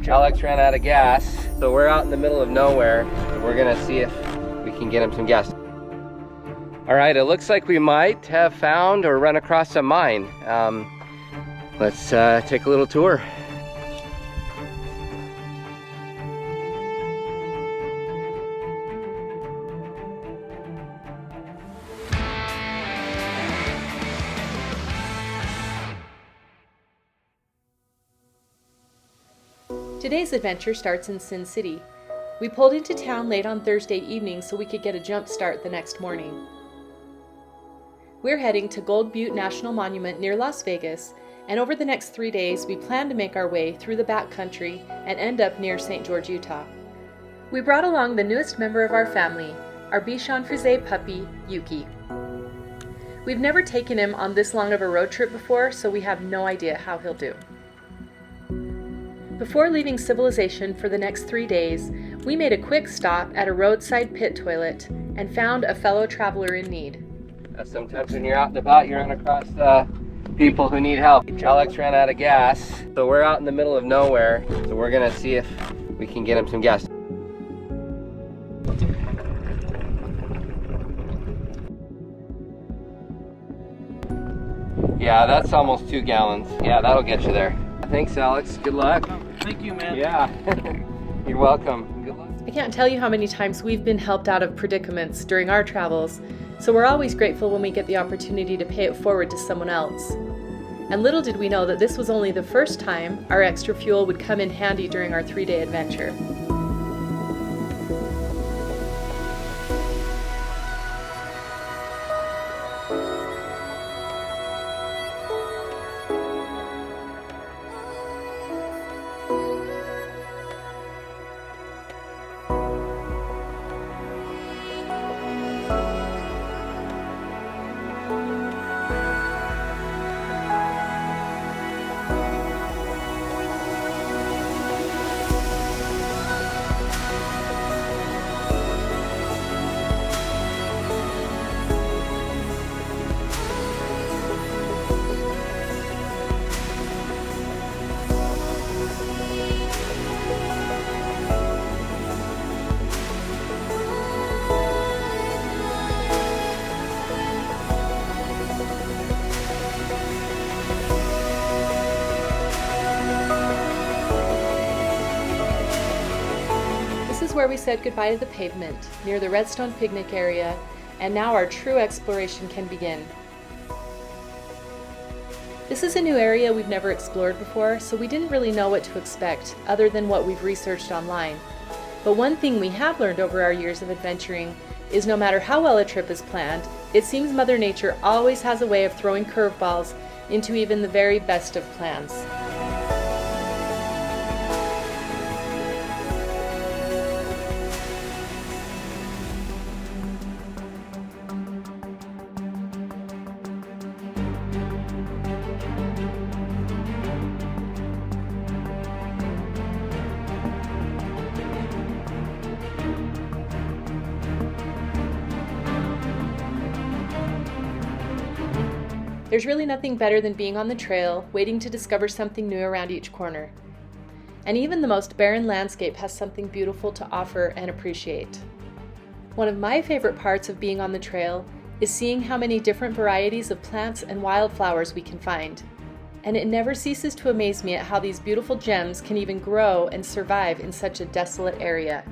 Alex ran out of gas, so we're out in the middle of nowhere. We're gonna see if we can get him some gas. All right, it looks like we might have found or run across a mine. Let's take a little tour. Today's adventure starts in Sin City. We pulled into town late on Thursday evening so we could get a jump start the next morning. We're heading to Gold Butte National Monument near Las Vegas, and over the next 3 days we plan to make our way through the backcountry and end up near St. George, Utah. We brought along the newest member of our family, our Bichon Frise puppy, Yuki. We've never taken him on this long of a road trip before, so we have no idea how he'll do. Before leaving civilization for the next 3 days, we made a quick stop at a roadside pit toilet and found a fellow traveler in need. Sometimes when you're out and about, you run across people who need help. Alex ran out of gas, so we're out in the middle of nowhere, so we're gonna see if we can get him some gas. Yeah, that's almost 2 gallons. Yeah, that'll get you there. Thanks, Alex. Good luck. Thank you, man. Yeah, you're welcome. Good luck. I can't tell you how many times we've been helped out of predicaments during our travels, so we're always grateful when we get the opportunity to pay it forward to someone else. And little did we know that this was only the first time our extra fuel would come in handy during our 3-day adventure. Where we said goodbye to the pavement, near the Redstone picnic area, and now our true exploration can begin. This is a new area we've never explored before, so we didn't really know what to expect other than what we've researched online. But one thing we have learned over our years of adventuring is no matter how well a trip is planned, it seems Mother Nature always has a way of throwing curveballs into even the very best of plans. There's really nothing better than being on the trail, waiting to discover something new around each corner. And even the most barren landscape has something beautiful to offer and appreciate. One of my favorite parts of being on the trail is seeing how many different varieties of plants and wildflowers we can find. And it never ceases to amaze me at how these beautiful gems can even grow and survive in such a desolate area.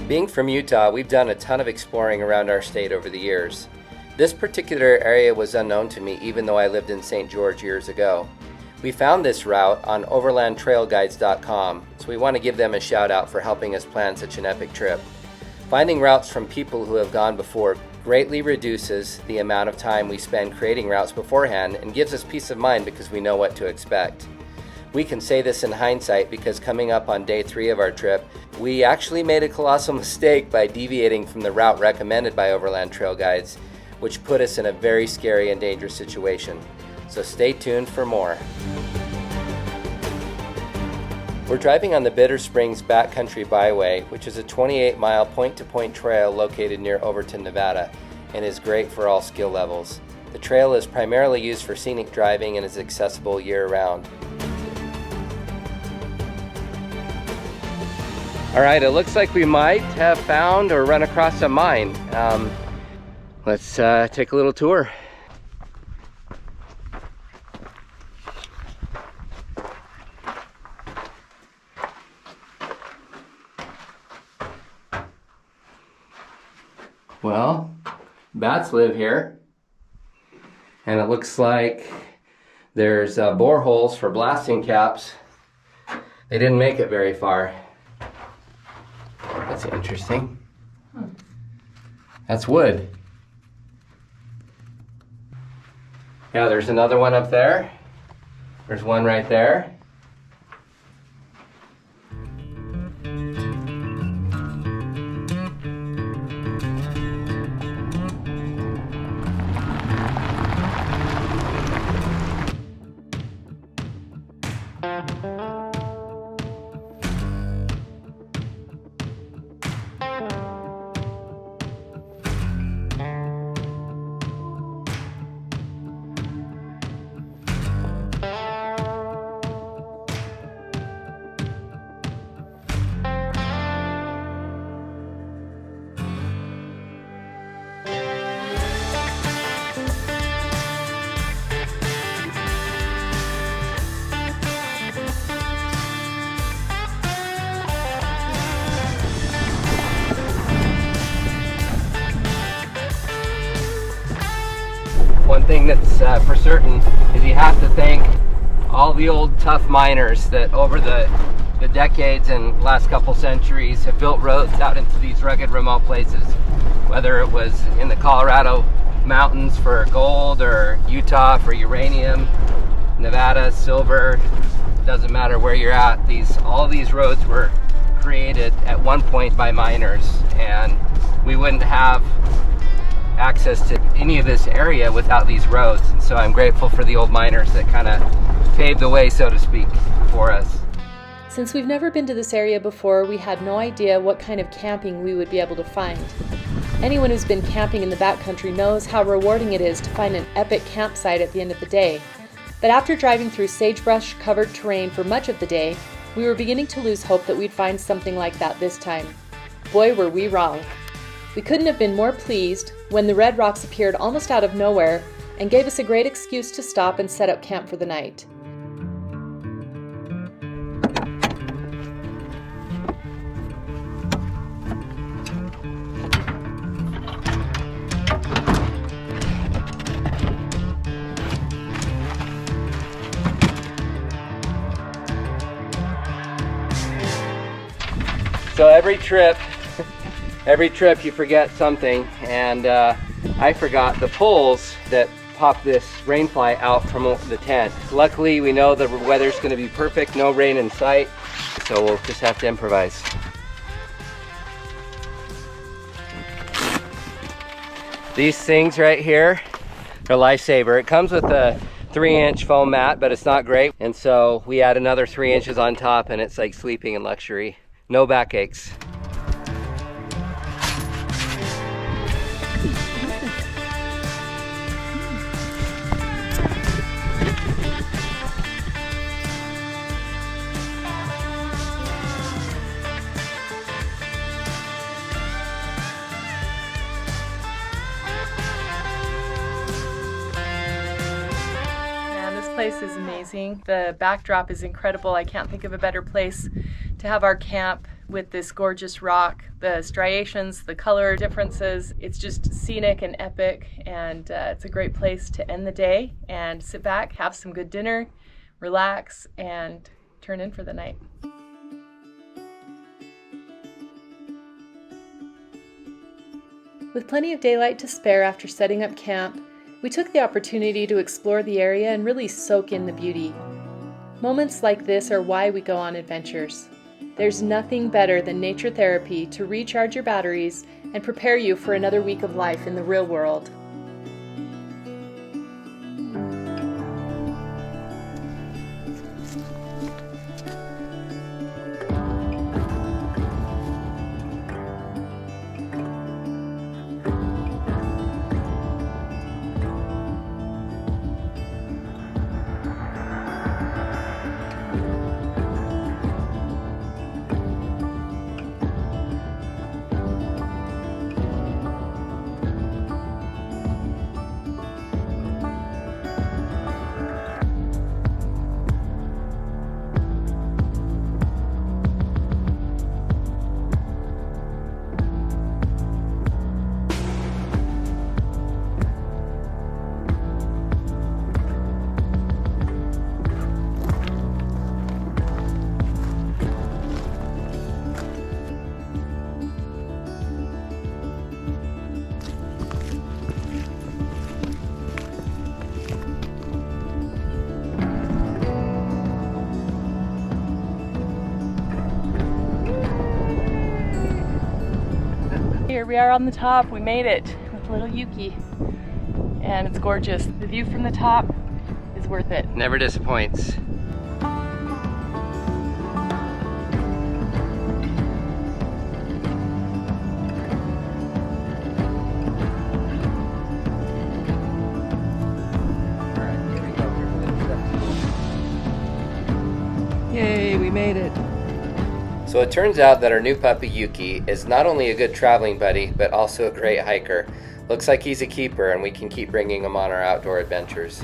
Being from Utah, we've done a ton of exploring around our state over the years. This particular area was unknown to me even though I lived in St. George years ago. We found this route on overlandtrailguides.com, so we want to give them a shout out for helping us plan such an epic trip. Finding routes from people who have gone before greatly reduces the amount of time we spend creating routes beforehand and gives us peace of mind because we know what to expect. We can say this in hindsight because coming up on day 3 of our trip, we actually made a colossal mistake by deviating from the route recommended by Overland Trail Guides, which put us in a very scary and dangerous situation. So stay tuned for more. We're driving on the Bitter Springs Backcountry Byway, which is a 28-mile point-to-point trail located near Overton, Nevada, and is great for all skill levels. The trail is primarily used for scenic driving and is accessible year-round. All right, it looks like we might have found or run across a mine. Let's take a little tour. Well, bats live here, and it looks like there's boreholes for blasting caps. They didn't make it very far. That's interesting. That's wood. Yeah, there's another one up there. There's one right there. One thing that's for certain is you have to thank all the old tough miners that over the decades and last couple centuries have built roads out into these rugged remote places, whether it was in the Colorado mountains for gold or Utah for uranium, Nevada, silver, doesn't matter where you're at. All these roads were created at one point by miners, and we wouldn't have access to any of this area without these roads. And so I'm grateful for the old miners that kind of paved the way, so to speak, for us. Since we've never been to this area before, we had no idea what kind of camping we would be able to find. Anyone who's been camping in the backcountry knows how rewarding it is to find an epic campsite at the end of the day. But after driving through sagebrush-covered terrain for much of the day, we were beginning to lose hope that we'd find something like that this time. Boy, were we wrong. We couldn't have been more pleased when the red rocks appeared almost out of nowhere and gave us a great excuse to stop and set up camp for the night. So every trip you forget something, and I forgot the poles that pop this rainfly out from the tent. Luckily, we know the weather's going to be perfect, no rain in sight, so we'll just have to improvise. These things right here are a lifesaver. It comes with a 3-inch foam mat, but it's not great, and so we add another 3 inches on top, and it's like sleeping in luxury. No backaches. Place is amazing. The backdrop is incredible. I can't think of a better place to have our camp with this gorgeous rock, the striations, the color differences. It's just scenic and epic, and it's a great place to end the day and sit back, have some good dinner, relax, and turn in for the night. With plenty of daylight to spare after setting up camp, we took the opportunity to explore the area and really soak in the beauty. Moments like this are why we go on adventures. There's nothing better than nature therapy to recharge your batteries and prepare you for another week of life in the real world. here we are on the top. We made it with little Yuki. And it's gorgeous. The view from the top is worth it. Never disappoints. Yay, we made it. So it turns out that our new puppy Yuki is not only a good traveling buddy, but also a great hiker. Looks like he's a keeper, and we can keep bringing him on our outdoor adventures.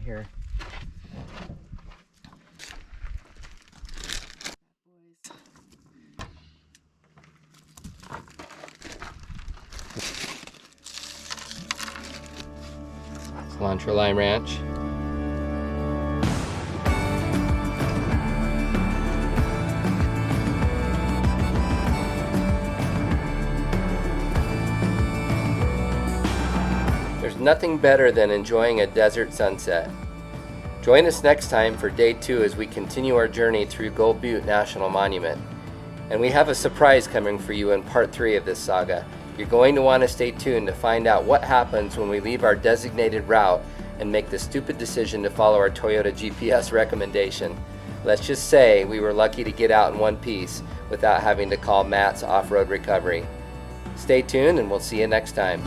Here. Cilantro Lime Ranch. There's nothing better than enjoying a desert sunset. Join us next time for day 2 as we continue our journey through Gold Butte National Monument. And we have a surprise coming for you in part 3 of this saga. You're going to want to stay tuned to find out what happens when we leave our designated route and make the stupid decision to follow our Toyota GPS recommendation. Let's just say we were lucky to get out in one piece without having to call Matt's Off-Road Recovery. Stay tuned and we'll see you next time.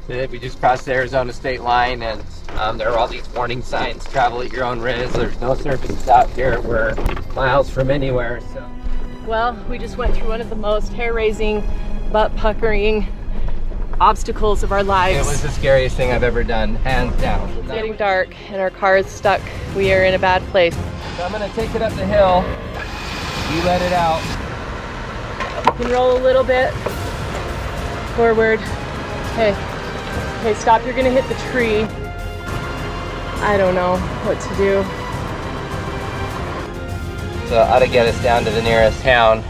Today we just crossed the Arizona state line, and there are all these warning signs: travel at your own risk. There's no services out here. We're miles from anywhere. So, well, we just went through one of the most hair-raising, butt-puckering obstacles of our lives. It was the scariest thing I've ever done, hands down. It's getting dark, and our car is stuck. We are in a bad place. So I'm gonna take it up the hill. You let it out. You can roll a little bit forward. Okay. Okay, stop. You're gonna hit the tree. I don't know what to do. So I ought to get us down to the nearest town.